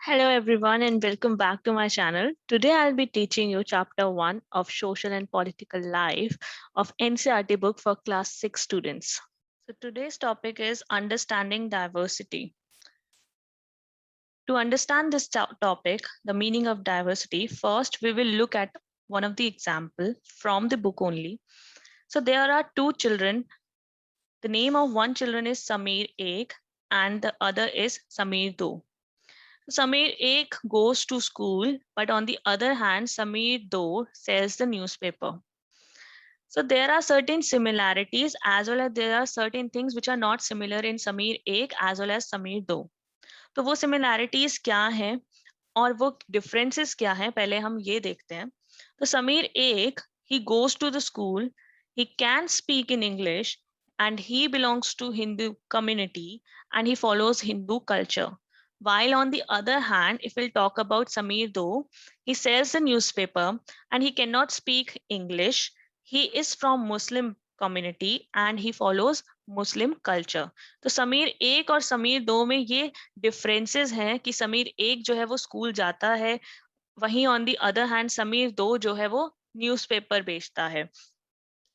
Hello everyone and welcome back to my channel. Today I'll be teaching you chapter 1 of Social and Political Life of NCERT book for class 6 students. So today's topic is understanding diversity. To understand this topic, the meaning of diversity, first we will look at one of the example from the book only. So there are two children. The name of one children is Samir Ek and the other is Samir Do. Samir Ek goes to school, but on the other hand, Samir Do sells the newspaper. So there are certain similarities as well as there are certain things which are not similar in Samir Ek as well as Samir Do. तो वो similarities क्या हैं और वो differences क्या हैं पहले हम ये देखते हैं. तो Samir Ek, he goes to the school, he can speak in English and he belongs to Hindu community and he follows Hindu culture. While on the other hand, if we'll talk about Samir Do, he sells a newspaper and he cannot speak English. He is from Muslim community and he follows Muslim culture. तो समीर एक और समीर दो में ये differences हैं कि समीर एक जो है वो स्कूल जाता है, वहीं on the other hand Sameer दो जो है वो न्यूज़पेपर बेचता है.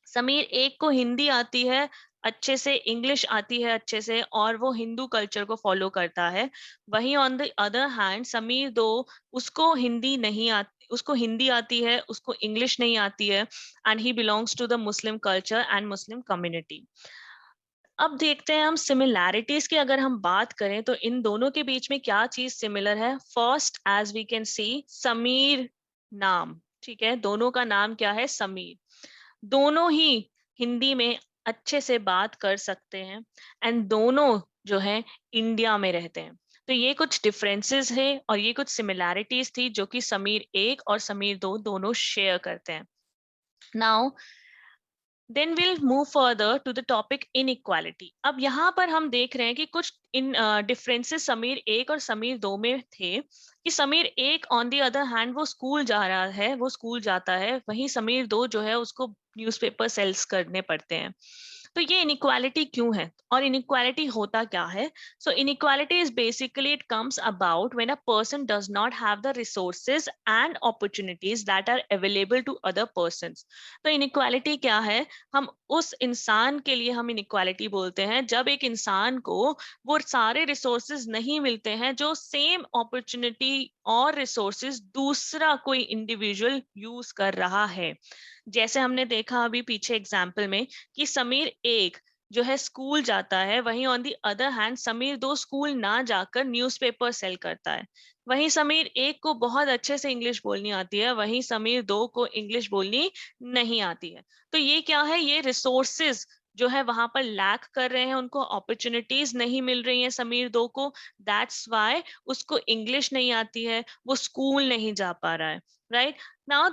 समीर एक को हिंदी आती है अच्छे से, इंग्लिश आती है अच्छे से और वो हिंदू कल्चर को फॉलो करता है. वहीं on the other hand Sameer दो, उसको हिंदी नहीं आती, उसको हिंदी आती है, उसको इंग्लिश नहीं आती है and he belongs to the Muslim culture and Muslim community. अब देखते हैं हम सिमिलैरिटीज की अगर हम बात करें तो इन दोनों के बीच में क्या चीज सिमिलर है. First as we can see Sameer नाम, ठीक है, दोनों का नाम क्या है, समीर. दोनों ही हिंदी में अच्छे से बात कर सकते हैं एंड दोनों जो है इंडिया में रहते हैं. तो ये कुछ डिफरेंसेस है और ये कुछ सिमिलैरिटीज थी जो कि समीर एक और समीर दो दोनों शेयर करते हैं. Now then will move further to the topic inequality. अब यहाँ पर हम देख रहे हैं कि कुछ इन डिफरेंसेस समीर एक और समीर दो में थे कि समीर एक ऑन दी अदर हैंड वो स्कूल जा रहा है, वो स्कूल जाता है, वहीं समीर दो जो है उसको न्यूज़पेपर सेल्स करने पड़ते हैं. तो ये इनइक्वालिटी क्यों है और इनइक्वालिटी होता क्या है. So inequality is basically it comes about when a person does not have the resources and opportunities that are available to other persons. तो इनइक्वालिटी क्या है, हम उस इंसान के लिए हम इनइक्वालिटी बोलते हैं जब एक इंसान को वो सारे रिसोर्सेज नहीं मिलते हैं जो सेम अपॉर्चुनिटी और रिसोर्सेज दूसरा कोई इंडिविजुअल यूज कर रहा है. जैसे हमने देखा अभी पीछे एग्जाम्पल में कि समीर एक जो है स्कूल जाता है, वहीं on the other hand Sameer दो स्कूल ना जाकर न्यूज़पेपर सेल करता है. वहीं समीर एक को बहुत अच्छे से इंग्लिश बोलनी आती है, वहीं समीर दो को इंग्लिश बोलनी नहीं आती है. तो ये क्या है, ये रिसोर्सेज जो है वहां पर लैक कर रहे हैं, उनको अपॉर्चुनिटीज नहीं मिल रही हैं समीर दो को. दैट्स वाई उसको इंग्लिश नहीं आती है, वो स्कूल नहीं जा पा रहा है. Right. Now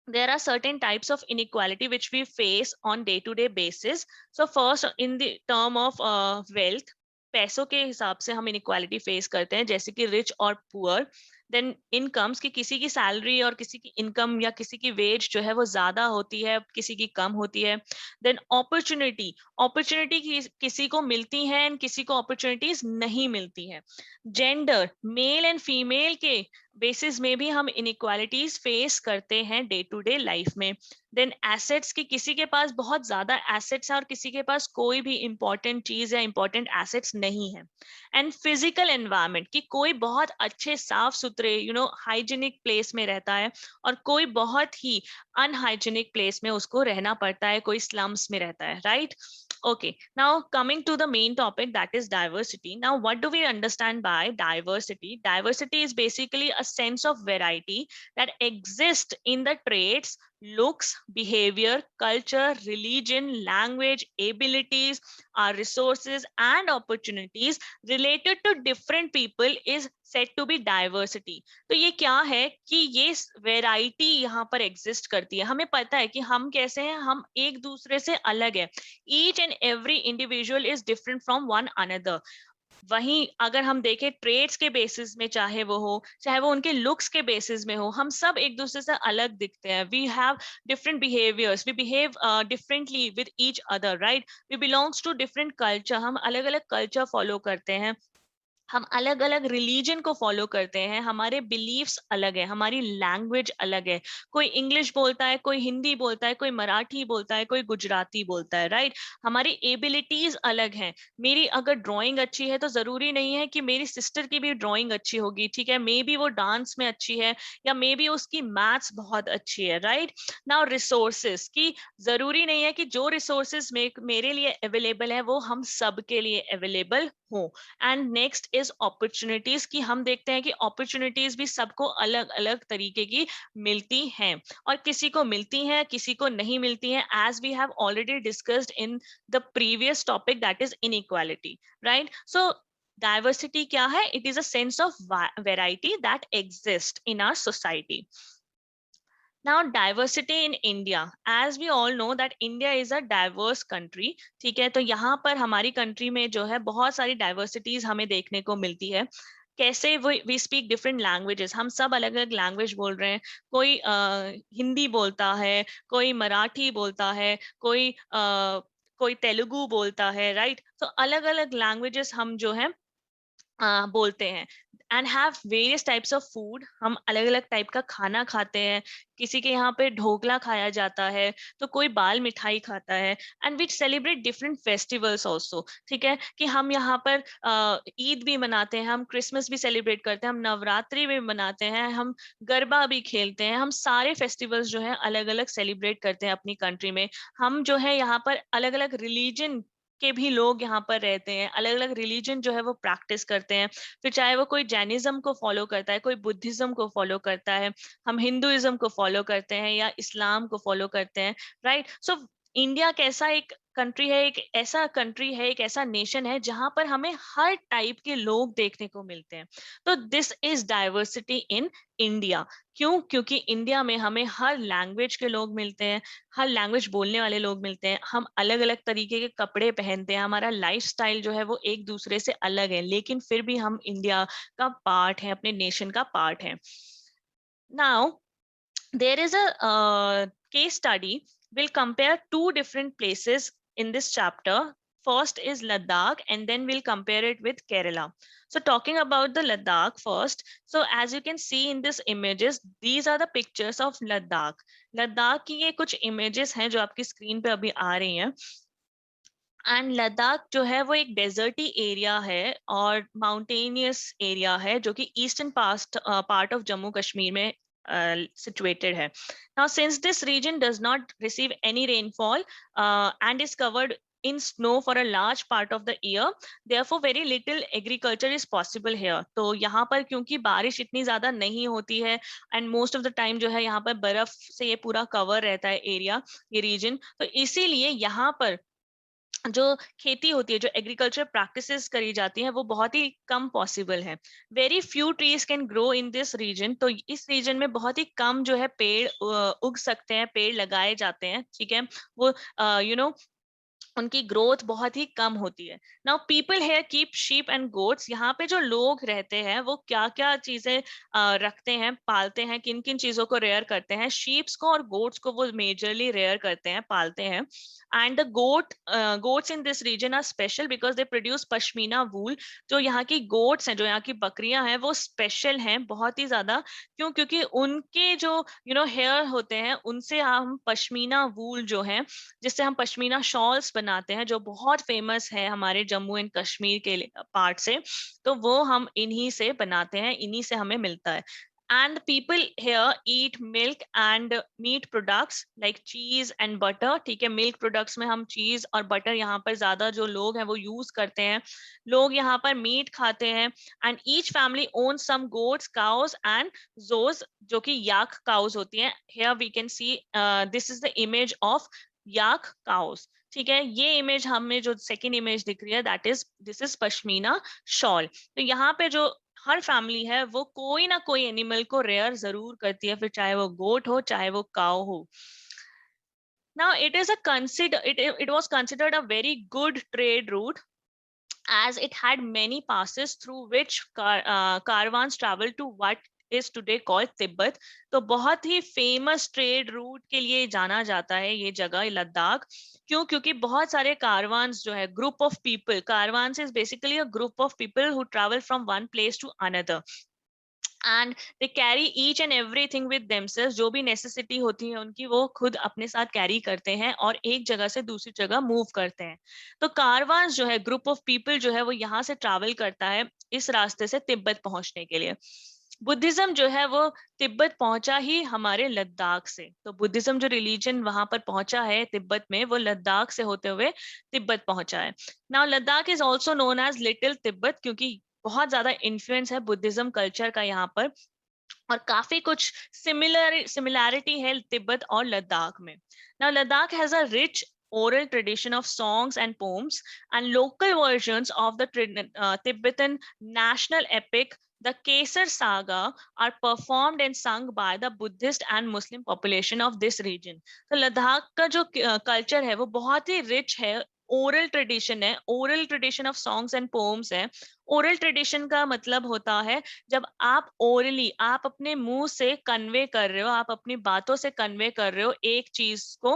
there are certain types of inequality which we face on day to day basis. So first in the term of wealth, पैसों के हिसाब से हम inequality face करते हैं, जैसे कि rich और poor. देन इनकम्स की किसी की सैलरी और किसी की इनकम या किसी की वेज जो है वो ज्यादा होती है, किसी की कम होती है. देन अपॉर्चुनिटी, अपॉर्चुनिटी किसी को मिलती है एंड किसी को अपॉर्चुनिटीज नहीं मिलती है. जेंडर, मेल एंड फीमेल के बेसिस में भी हम इनइक्वालिटीज फेस करते हैं डे टू डे लाइफ में. देन एसेट्स की किसी के पास बहुत ज्यादा एसेट्स है और किसी के पास कोई भी इंपॉर्टेंट चीज या इंपॉर्टेंट एसेट्स नहीं है. एंड फिजिकल एनवायरनमेंट की कोई बहुत अच्छे साफ सुथरे हाइजीनिक प्लेस में रहता है और कोई बहुत ही अनहाइजीनिक प्लेस में उसको रहना पड़ता है, कोई स्लम्स में रहता है. Right. Okay, now coming to the main topic, that is diversity. Now, what do we understand by diversity? Diversity is basically a sense of variety that exists in the traits, looks, behavior, culture, religion, language, abilities, our resources, and opportunities related to different people is said to be diversity. तो ये क्या है कि ये variety यहाँ पर exist करती है. हमें पता है कि हम कैसे हैं, हम एक दूसरे से अलग है. each and every individual is different from one another. वहीं अगर हम देखें ट्रेड्स के बेसिस में, चाहे वो उनके लुक्स के बेसिस में हो, हम सब एक दूसरे से अलग दिखते हैं. We have different behaviours, we behave differently with each other. Right. We belongs to different culture, हम अलग अलग कल्चर फॉलो करते हैं. हम अलग अलग रिलीजन को फॉलो करते हैं, हमारे बिलीव्स अलग है, हमारी लैंग्वेज अलग है, कोई इंग्लिश बोलता है, कोई हिंदी बोलता है, कोई मराठी बोलता है, कोई गुजराती बोलता है, राइट। हमारी एबिलिटीज अलग हैं। मेरी अगर ड्राइंग अच्छी है तो जरूरी नहीं है कि मेरी सिस्टर की भी ड्राइंग अच्छी होगी, ठीक है, मे बी वो डांस में अच्छी है या मे बी उसकी मैथ्स बहुत अच्छी है, राइट। नाउ रिसोर्सेस की जरूरी नहीं है कि जो रिसोर्सेस मेरे लिए अवेलेबल है वो हम सब के लिए अवेलेबल हो। एंड नेक्स्ट इज अपॉर्चुनिटीज, कि हम देखते हैं कि अपॉर्चुनिटीज भी सबको अलग अलग तरीके की मिलती हैं, और किसी को मिलती हैं, किसी को नहीं मिलती हैं, as we have already discussed in the previous topic, that is inequality, right. So diversity क्या है? It is a sense of variety that exist in our society. Now, diversity in India, as we all know that India is a diverse country, ठीक है, तो यहाँ पर हमारी country में जो है बहुत सारी डाइवर्सिटीज हमें देखने को मिलती है। कैसे? वी स्पीक डिफरेंट लैंग्वेजेस, हम सब अलग अलग लैंग्वेज बोल रहे हैं। कोई हिंदी बोलता है, कोई मराठी बोलता है, कोई तेलुगु बोलता है, राइट। तो अलग अलग लैंग्वेजेस हम जो है बोलते हैं। And have various types of food, हम अलग अलग टाइप का खाना खाते हैं। किसी के यहाँ पे ढोकला खाया जाता है, तो कोई बाल मिठाई खाता है। And we celebrate different festivals also, ठीक है, कि हम यहाँ पर ईद भी मनाते हैं, हम क्रिसमस भी सेलिब्रेट करते हैं, हम नवरात्रि भी मनाते हैं, हम गरबा भी खेलते हैं, हम सारे फेस्टिवल्स जो है अलग अलग सेलिब्रेट करते हैं अपनी कंट्री में। हम जो है यहाँ पर अलग अलग रिलीजन के भी लोग यहाँ पर रहते हैं, अलग अलग रिलीजन जो है वो प्रैक्टिस करते हैं। फिर चाहे वो कोई जैनिज्म को फॉलो करता है, कोई बुद्धिज्म को फॉलो करता है, हम हिंदुइज्म को फॉलो करते हैं या इस्लाम को फॉलो करते हैं, राइट। सो इंडिया कैसा एक कंट्री है, एक ऐसा कंट्री है, एक ऐसा नेशन है जहां पर हमें हर टाइप के लोग देखने को मिलते हैं। तो this is diversity in India. क्यों? क्योंकि इंडिया में हमें हर लैंग्वेज के लोग मिलते हैं, हर लैंग्वेज बोलने वाले लोग मिलते हैं, हम अलग अलग तरीके के कपड़े पहनते हैं, हमारा लाइफस्टाइल जो है वो एक दूसरे से अलग है, लेकिन फिर भी हम इंडिया का पार्ट है, अपने नेशन का पार्ट है। Now there is a case study. We'll compare two different places in this chapter. First is Ladakh, and then we'll compare it with Kerala. So talking about the Ladakh first, so as you can see in these images, these are the pictures of Ladakh. Ladakh की ये कुछ images हैं जो आपकी screen पे अभी आ रही हैं। एंड लद्दाख जो है वो एक डेजर्टी एरिया है और माउंटेनियस एरिया है, जो कि eastern part of Jammu Kashmir में situated है. Now, since this region does not receive any rainfall and is covered in snow for a large part of the year, therefore very little agriculture is possible here. तो यहाँ पर क्योंकि बारिश इतनी ज्यादा नहीं होती है and most of the time जो है यहाँ पर बर्फ से ये पूरा कवर रहता है एरिया, ये रीजन, तो इसीलिए यहाँ पर जो खेती होती है, जो एग्रीकल्चर प्रैक्टिसेस करी जाती हैं, वो बहुत ही कम पॉसिबल है। Very few trees can grow in this region, तो इस रीजन में बहुत ही कम जो है पेड़ उग सकते हैं, पेड़ लगाए जाते हैं, ठीक है। वो उनकी ग्रोथ बहुत ही कम होती है। Now people here keep sheep and goats, यहाँ पे जो लोग रहते हैं वो क्या क्या चीजें रखते हैं, पालते हैं, किन किन चीजों को रेयर करते हैं? शीप्स को और गोट्स को वो मेजरली रेयर करते हैं, पालते हैं। And the goats in this region are special because they produce pashmina wool. जो यहाँ की गोट्स हैं, जो यहाँ की बकरियां हैं, वो स्पेशल हैं बहुत ही ज्यादा। क्यों? क्योंकि उनके जो हेयर होते हैं, उनसे हम पश्मीना वूल जो है, जिससे हम पश्मीना शॉल्स बनाते हैं, जो बहुत फेमस है हमारे जम्मू एंड कश्मीर के पार्ट से, तो वो हम इन्हीं से बनाते हैं, इन्हीं से हमें मिलता है। And people here eat milk and meat products like cheese and butter, ठीक है। मिल्क प्रोडक्ट्स में हम चीज और बटर यहाँ पर ज्यादा जो लोग हैं वो यूज करते हैं। लोग यहाँ पर मीट खाते हैं। And each family own some goats, cows and dzos, जो कि याक काउस होती हैं। here we can see this is the image of yak cows, ठीक है। ये इमेज हमें जो सेकंड इमेज दिख रही है, that is this is pashmina shawl. तो यहाँ पे जो हर फैमिली है वो कोई ना कोई एनिमल को रेयर जरूर करती है, फिर चाहे वो गोट हो, चाहे वो काउ हो। Now it was considered a very good trade route, as it had many passes through which caravans traveled to what is today called Tibet. तो बहुत ही फेमस ट्रेड रूट के लिए जाना जाता है ये जगह लद्दाख. क्यों? क्योंकि बहुत सारे कारवान्स जो है, group of people, caravans is basically a group of people who travel from one place to another and they carry each and everything with themselves. जो भी नेसेसिटी होती है उनकी वो खुद अपने साथ कैरी करते हैं और एक जगह से दूसरी जगह मूव करते हैं. तो कारवांस जो है, ग्रुप ऑफ पीपल जो है, वो यहाँ से ट्रैवल करता है इस रास्ते से तिब्बत पहुंचने के लिए. बुद्धिज्म जो है वो तिब्बत पहुंचा ही हमारे लद्दाख से. तो बुद्धिज्म जो रिलीजन वहां पर पहुंचा है तिब्बत में, वो लद्दाख से होते हुए तिब्बत पहुंचा है. Now Ladakh is also known as little Tibet, क्योंकि बहुत ज्यादा इन्फ्लुएंस है बुद्धिज्म कल्चर का यहाँ पर, और काफी कुछ सिमिलैरिटी है तिब्बत और लद्दाख में. Now Ladakh has a rich oral tradition of songs and poems, and local versions of the Tibetan national epic, the Kesar Saga, are performed and sung by the Buddhist and Muslim population of this region. तो लद्दाख का जो culture है वो बहुत ही rich है, oral tradition है, oral tradition of songs and poems है. Oral tradition का मतलब होता है जब आप ओरली, आप अपने मुंह से कन्वे कर रहे हो, आप अपनी बातों से कन्वे कर रहे हो एक चीज को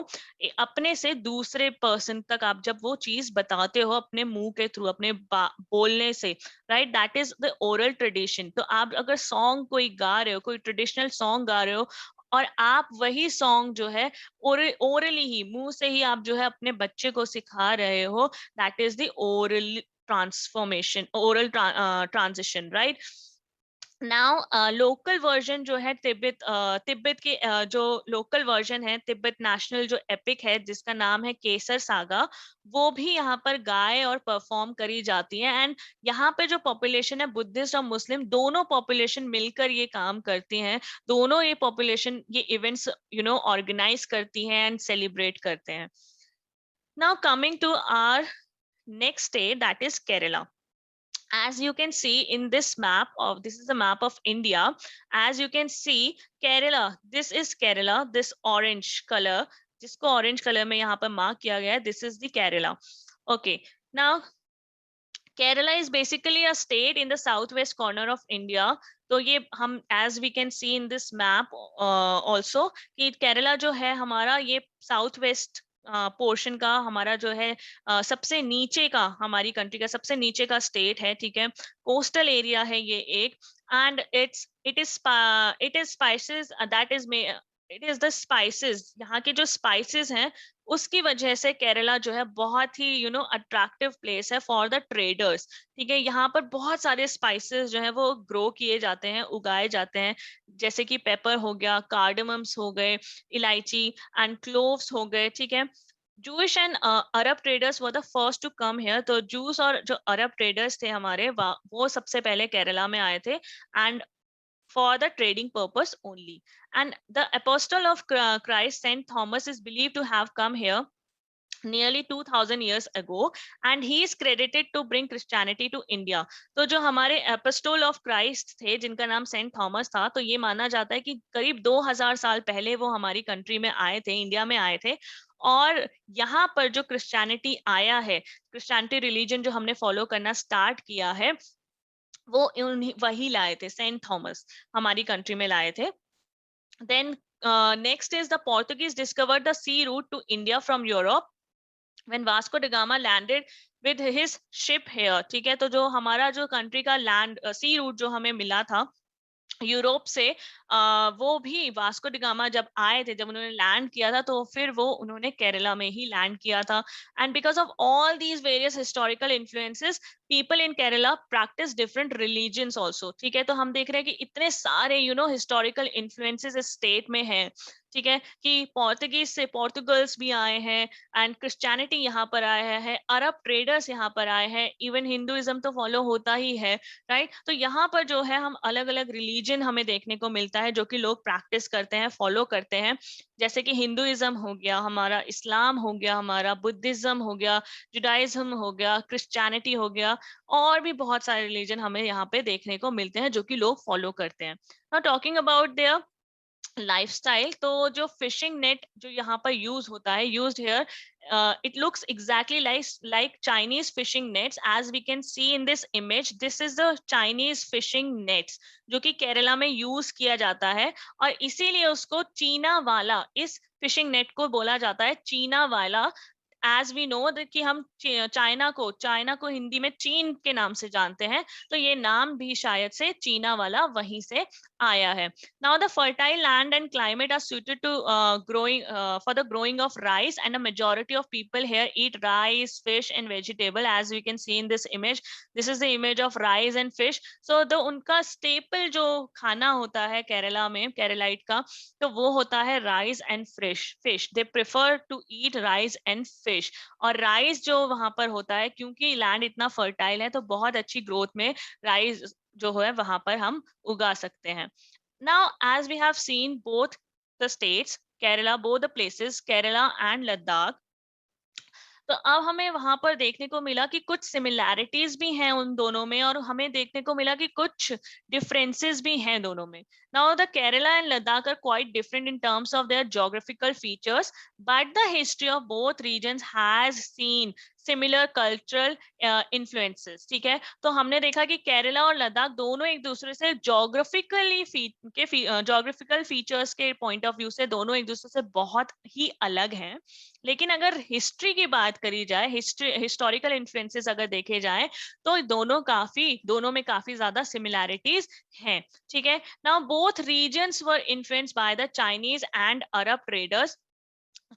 अपने से दूसरे पर्सन तक, आप जब वो चीज बताते हो अपने मुंह के थ्रू, अपने बोलने से, right, that is the oral tradition. तो आप अगर सॉन्ग कोई गा रहे हो, कोई ट्रेडिशनल सॉन्ग गा रहे हो, और आप वही सॉन्ग जो है ओरली ही, मुंह से ही आप जो है अपने बच्चे को सिखा रहे हो, that is the oral transformation, oral transition, right. Now local version जो है तिब्बत के जो लोकल वर्जन है, तिब्बत नेशनल जो एपिक है जिसका नाम है केसर सागा, वो भी यहाँ पर गाए और परफॉर्म करी जाती है. एंड यहाँ पे जो पॉपुलेशन है, बुद्धिस्ट और मुस्लिम दोनों पॉपुलेशन मिलकर ये काम करती हैं. दोनों ये पॉपुलेशन ये इवेंट्स ऑर्गेनाइज करती हैं एंड सेलिब्रेट करते हैं. Now coming to our next state, that is Kerala. As you can see in this map, of this is a map of India. As you can see, Kerala, this is Kerala, this orange color, जिसको orange color में यहाँ पर mark किया गया है, this is the Kerala. Okay, now Kerala is basically a state in the southwest corner of India. तो ये हम as we can see in this map also कि केरला जो है हमारा, ये साउथ वेस्ट पोर्शन का हमारा जो है सबसे नीचे का, हमारी कंट्री का सबसे नीचे का स्टेट है, ठीक है. कोस्टल एरिया है ये एक. And it is spices, that is it is the spices, यहाँ के जो स्पाइसेस हैं उसकी वजह से केरला जो है बहुत ही अट्रैक्टिव प्लेस है फॉर द ट्रेडर्स. ठीक है, यहाँ पर बहुत सारे स्पाइसेस जो है वो ग्रो किए जाते हैं, उगाए जाते हैं, जैसे कि पेपर हो गया, कार्डमम्स हो गए, इलायची एंड क्लोव्स हो गए. ठीक है, Jews and Arab traders were the first to come here. तो जूस और जो अरब ट्रेडर्स थे हमारे, वो सबसे पहले केरला में आए थे, and for the trading purpose only. And the apostle of Christ, Saint Thomas, is believed to have come here nearly 2000 years ago, and he is credited to bring Christianity to India. तो जो हमारे apostle of Christ थे जिनका नाम Saint Thomas था, तो ये माना जाता है कि करीब 2000 साल पहले वो हमारी कंट्री में आए थे, इंडिया में आए थे. और यहाँ पर जो क्रिश्चियनिटी आया है, क्रिश्चियनिटी रिलीजन जो हमने फॉलो करना स्टार्ट किया है, वो वही लाए थे, सेंट थॉमस हमारी कंट्री में लाए थे. Then next is the Portuguese discovered the sea route to India from Europe when Vasco da Gama landed with his ship here. ठीक है, तो जो हमारा जो कंट्री का लैंड सी रूट जो हमें मिला था यूरोप से, वो भी वास्को डी गामा जब आए थे, जब उन्होंने लैंड किया था, तो फिर वो उन्होंने केरला में ही लैंड किया था. And because of all these various historical influences, people in Kerala practice different religions also. ठीक है, तो हम देख रहे हैं कि इतने सारे हिस्टोरिकल इन्फ्लुएंसेस इस स्टेट में हैं. ठीक है, कि पोर्तुगीज से पोर्तुगल्स भी आए हैं, एंड क्रिश्चियनिटी यहाँ पर आया है, अरब ट्रेडर्स यहाँ पर आए हैं, इवन हिंदुइज्म तो फॉलो होता ही है, राइट. तो यहाँ पर जो है हम अलग अलग रिलीजन हमें देखने को मिलता है जो कि लोग प्रैक्टिस करते हैं, फॉलो करते हैं. जैसे कि हिंदुइज्म हो गया हमारा, इस्लाम हो गया हमारा, बुद्धिज्म हो गया, जुडाइज्म हो गया, क्रिश्चियनिटी हो गया, और भी बहुत सारे रिलीजन हमें यहाँ पे देखने को मिलते हैं जो कि लोग फॉलो करते हैं. Now talking about their lifestyle, तो जो फिशिंग नेट जो यहाँ पर यूज होता है, used here, it looks exactly like Chinese fishing nets. As we can see in this image, this is the Chinese fishing nets जो कि केरला में यूज किया जाता है, और इसीलिए उसको चीना वाला, इस फिशिंग नेट को बोला जाता है चीना वाला। एज वी नो कि हम चाइना को हिंदी में चीन के नाम से जानते हैं, तो ये नाम भी शायद से चीना वाला वहीं से आया है। Now the fertile land and climate are suited to growing for the growing of rice, and a majority of people here eat rice, fish, and vegetable. As we can see in this image, this is the image of rice and fish. So the उनका staple जो खाना होता है केरला में, Keralite का, तो वो होता है rice and fish. They prefer to eat rice and fish. और राइस जो वहां पर होता है, क्योंकि लैंड इतना फर्टाइल है, तो बहुत अच्छी ग्रोथ में राइस जो है वहां पर हम उगा सकते हैं। Now, as we have seen both the states, Kerala, both the places, Kerala and Ladakh, तो अब हमें वहां पर देखने को मिला कि कुछ सिमिलैरिटीज भी हैं उन दोनों में, और हमें देखने को मिला कि कुछ डिफरेंसेस भी हैं दोनों में। Now the Kerala and Ladakh are quite different in terms of their geographical features, but the history of both regions has seen similar cultural influences. ठीक है, तो हमने देखा कि केरला और लद्दाख दोनों एक दूसरे से ज्योग्राफिकल फीचर्स के पॉइंट ऑफ व्यू से दोनों एक दूसरे से बहुत ही अलग हैं। लेकिन अगर हिस्ट्री की बात करी जाए, हिस्टोरिकल इन्फ्लुएंसेस अगर देखे जाए, तो दोनों में काफी ज्यादा सिमिलैरिटीज हैं। ठीक है, now both regions were influenced by the Chinese and Arab traders.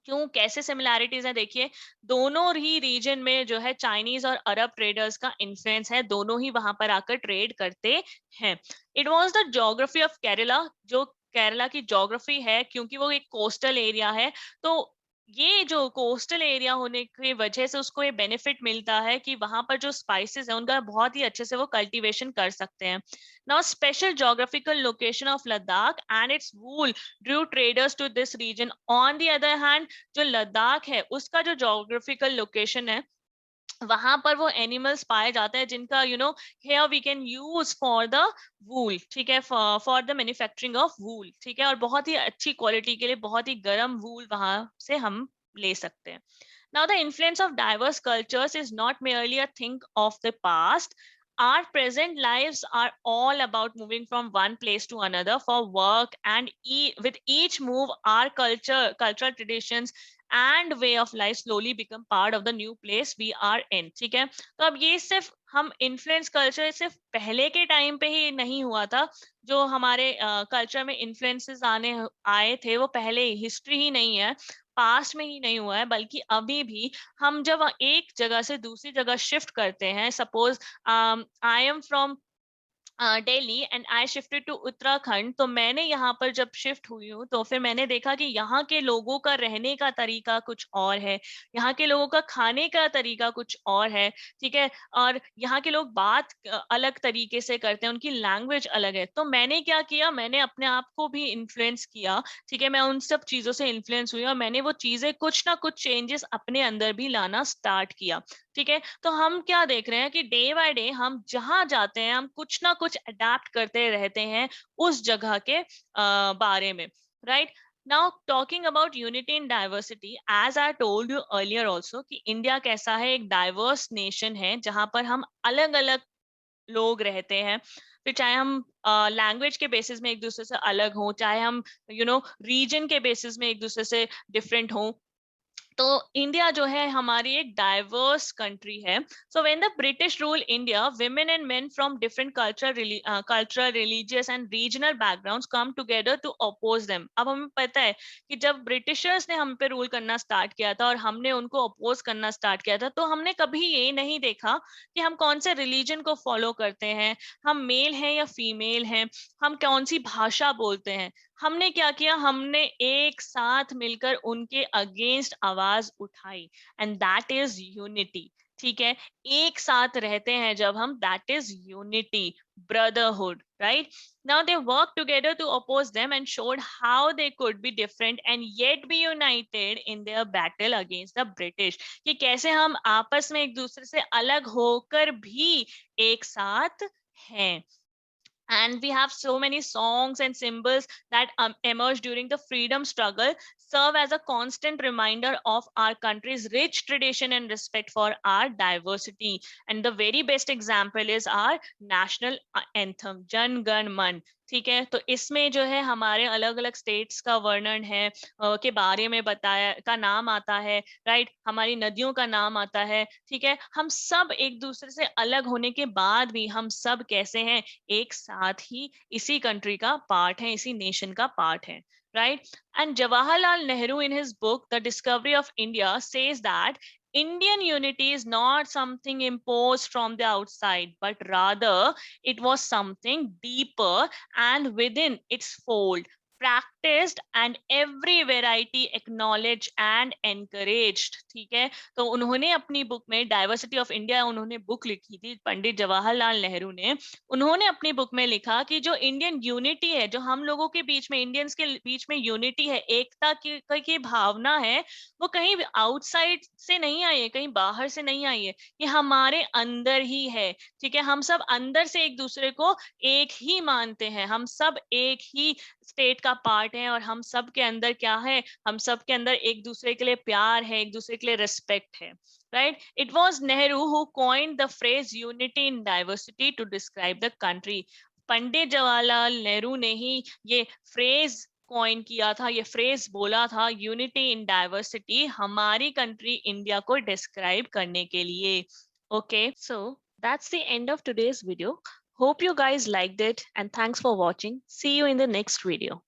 क्यों, कैसे सिमिलैरिटीज है, देखिए, दोनों ही रीजन में जो है चाइनीज और अरब ट्रेडर्स का इन्फ्लुएंस है, दोनों ही वहां पर आकर ट्रेड करते हैं। It was the geography of Kerala, जो केरला की ज्योग्राफी है, क्योंकि वो एक कोस्टल एरिया है, तो ये जो कोस्टल एरिया होने की वजह से उसको ये बेनिफिट मिलता है कि वहां पर जो स्पाइसेस है उनका बहुत ही अच्छे से वो कल्टीवेशन कर सकते हैं। Now special geographical location of Ladakh and its wool drew traders to this region. On the other hand, जो लद्दाख है उसका जो ज्योग्राफिकल लोकेशन है, वहां पर वो एनिमल्स पाए जाते हैं जिनका hair we can use for the wool. ठीक है, for the manufacturing of wool. ठीक है, और बहुत ही अच्छी क्वालिटी के लिए बहुत ही गर्म वूल वहां से हम ले सकते हैं। Now, the influence of diverse cultures is not merely a thing of the past. Our present lives are all about moving from one place to another for work, and with each move, our cultural traditions and way of life slowly become part of the new place we are in. ठीक है, तो अब ये सिर्फ हम influence culture सिर्फ पहले के टाइम पे ही नहीं हुआ था। जो हमारे कल्चर में इन्फ्लुएंसेस आए थे, वो पहले हिस्ट्री ही नहीं है, पास्ट में ही नहीं हुआ है, बल्कि अभी भी हम जब एक जगह से दूसरी जगह शिफ्ट करते हैं, suppose I am from Delhi and I shifted to Uttarakhand, तो मैंने यहाँ पर जब शिफ्ट हुई हूँ, तो फिर मैंने देखा कि यहाँ के लोगों का रहने का तरीका कुछ और है, यहाँ के लोगों का खाने का तरीका कुछ और है। ठीक है, और यहाँ के लोग बात अलग तरीके से करते हैं, उनकी लैंग्वेज अलग है। तो मैंने क्या किया, मैंने अपने आप को भी इन्फ्लुएंस किया। ठीक है, मैं उन सब चीजों से इन्फ्लुएंस हुई और मैंने वो चीजें कुछ ना कुछ चेंजेस अपने अंदर भी लाना स्टार्ट किया। ठीक है, तो हम क्या देख रहे हैं कि डे बाय डे हम जहां जाते हैं, हम कुछ ना कुछ अडेप्ट करते रहते हैं उस जगह के बारे में। Right, now talking about unity in diversity, as I told you earlier also कि इंडिया कैसा है, एक डाइवर्स नेशन है जहां पर हम अलग अलग लोग रहते हैं। फिर चाहे हम लैंग्वेज के बेसिस में एक दूसरे से अलग हों, चाहे हम रीजन के बेसिस में एक दूसरे से डिफरेंट हों, तो इंडिया जो है हमारी एक डाइवर्स कंट्री है। So when the British rule India, women and men from different cultural, religious and regional backgrounds come together to oppose them। अब हमें पता है कि जब ब्रिटिशर्स ने हम पे रूल करना स्टार्ट किया था और हमने उनको अपोज करना स्टार्ट किया था, तो हमने कभी ये नहीं देखा कि हम कौन से रिलीजन को फॉलो करते हैं, हम मेल हैं या फीमेल हैं, हम कौन सी भाषा बोलते हैं। हमने क्या किया, हमने एक साथ मिलकर उनके अगेंस्ट आवाज उठाई, एंड दैट इज यूनिटी। ठीक है, एक साथ रहते हैं जब हम, that is unity, brotherhood. Right, now they work together to oppose them and showed how they could be different and yet be united in their battle against the British. कि कैसे हम आपस में एक दूसरे से अलग होकर भी एक साथ हैं। and we have so many songs and symbols that emerged during the freedom struggle, serve as a constant reminder of our country's rich tradition and respect for our diversity. And the very best example is our national anthem, Jan Gan Man. ठीक है, तो इसमें जो है हमारे अलग अलग states का वर्णन है, के बारे में बताया, का नाम आता है, राइट, हमारी नदियों का नाम आता है, ठीक है, हम सब एक दूसरे से अलग होने के बाद भी हम सब कैसे हैं, एक साथ ही इसी कंट्री का पार्ट है, इसी नेशन का पार्ट है, right? And Jawaharlal Nehru, in his book The Discovery of India, says that Indian unity is not something imposed from the outside, but rather it was something deeper and within its fold, practiced and every variety acknowledged and encouraged. ठीक है, तो उन्होंने अपनी book में diversity of India उन्होंने book लिखी थी, पंडित जवाहरलाल नेहरू ने। उन्होंने अपनी बुक में लिखा कि जो इंडियन यूनिटी है, जो हम लोगों के बीच में, इंडियंस के बीच में यूनिटी है, एकता की भावना है, वो कहीं आउटसाइड से नहीं आई है, कहीं बाहर से नहीं आई है, ये हमारे अंदर ही है। ठीक है, हम सब अंदर से एक दूसरे को एक ही मानते हैं, हम सब एक ही स्टेट का पार्ट है, और हम सब के अंदर क्या है, हम सब के अंदर एक दूसरे के लिए प्यार है, एक दूसरे के लिए रिस्पेक्ट है, right? It was Nehru who coined the phrase unity in diversity to describe the country. Pandit Jawaharlal Nehru ने ही ये फ्रेज कॉइन किया था, ये फ्रेज बोला था, यूनिटी इन डाइवर्सिटी, हमारी कंट्री इंडिया को डिस्क्राइब करने के लिए। Okay, so that's the end of today's video. Hope you guys liked it, and thanks for watching. See you in the next video.